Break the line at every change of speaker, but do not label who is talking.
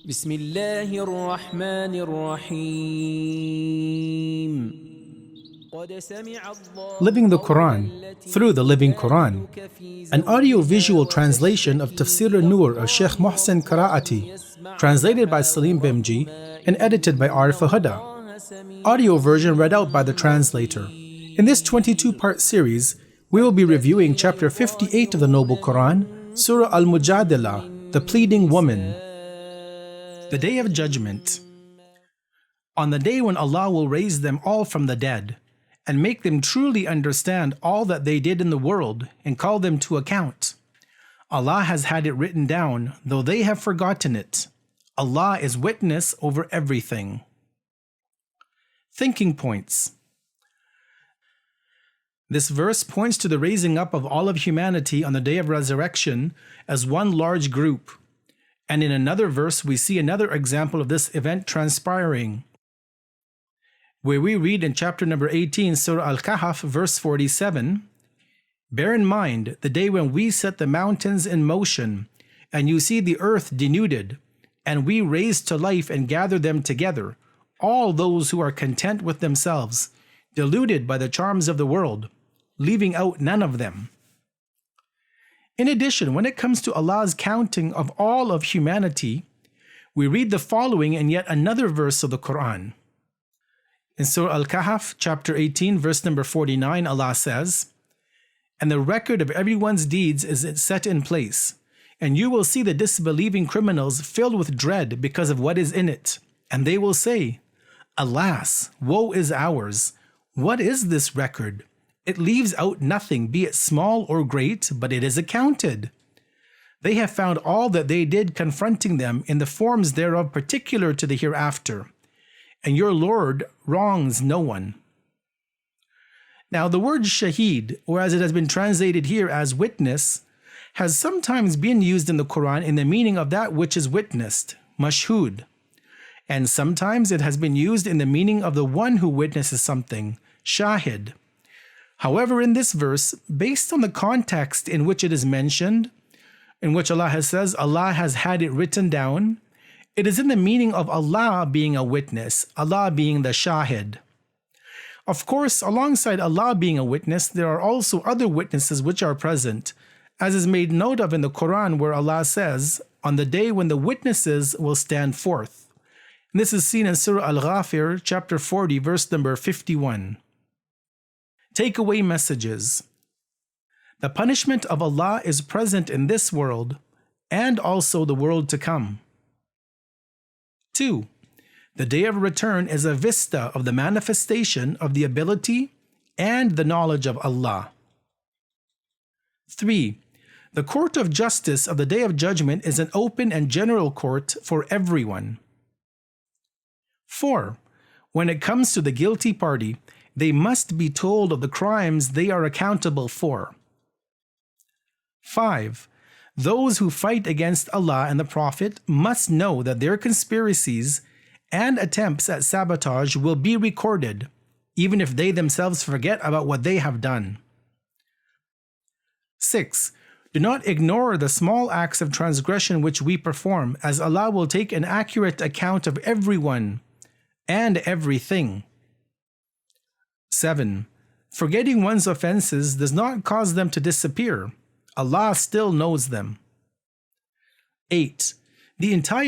بسم الله الرحمن الرحيم.
Living the Quran through the Living Quran, an audio-visual translation of Tafsir an-Nur of Sheikh Mohsen Qiraati, translated by Salim Bimji and edited by Arif Huda. Audio version read out by the translator. In this 22-part series, we will be reviewing chapter 58 of the Noble Quran, Surah Al-Mujadilah, the Pleading Woman. The Day of Judgment. On the day when Allah will raise them all from the dead, and make them truly understand all that they did in the world and call them to account. Allah has had it written down, though they have forgotten it. Allah is witness over everything. Thinking points. This verse points to the raising up of all of humanity on the day of resurrection as one large group. And in another verse, we see another example of this event transpiring, where we read in chapter number 18, Surah Al-Kahf, verse 47, "Bear in mind the day when we set the mountains in motion, and you see the earth denuded, and we raise to life and gather them together, all those who are content with themselves, deluded by the charms of the world, leaving out none of them." In addition, when it comes to Allah's counting of all of humanity, we read the following in yet another verse of the Quran. In Surah Al-Kahf, chapter 18, verse number 49, Allah says, "And the record of everyone's deeds is set in place, and you will see the disbelieving criminals filled with dread because of what is in it. And they will say, 'Alas, woe is ours. What is this record? It leaves out nothing, be it small or great, but it is accounted.' They have found all that they did confronting them in the forms thereof particular to the hereafter. And your Lord wrongs no one." Now, the word shaheed, or as it has been translated here as witness, has sometimes been used in the Quran in the meaning of that which is witnessed, mashhud. And sometimes it has been used in the meaning of the one who witnesses something, shahid. However, in this verse, based on the context in which it is mentioned, in which Allah says Allah has had it written down, it is in the meaning of Allah being a witness, Allah being the shahid. Of course, alongside Allah being a witness, there are also other witnesses which are present, as is made note of in the Quran, where Allah says, "On the day when the witnesses will stand forth." And this is seen in Surah Al-Ghafir, chapter 40, verse number 51. Takeaway messages. The punishment of Allah is present in this world and also the world to come. 2. The day of return is a vista of the manifestation of the ability and the knowledge of Allah. 3. The court of justice of the day of judgment is an open and general court for everyone. 4. When it comes to the guilty party, they must be told of the crimes they are accountable for. 5. Those who fight against Allah and the Prophet must know that their conspiracies and attempts at sabotage will be recorded, even if they themselves forget about what they have done. 6. Do not ignore the small acts of transgression which we perform, as Allah will take an accurate account of everyone and everything. 7. Forgetting one's offenses does not cause them to disappear. Allah still knows them. 8. The entire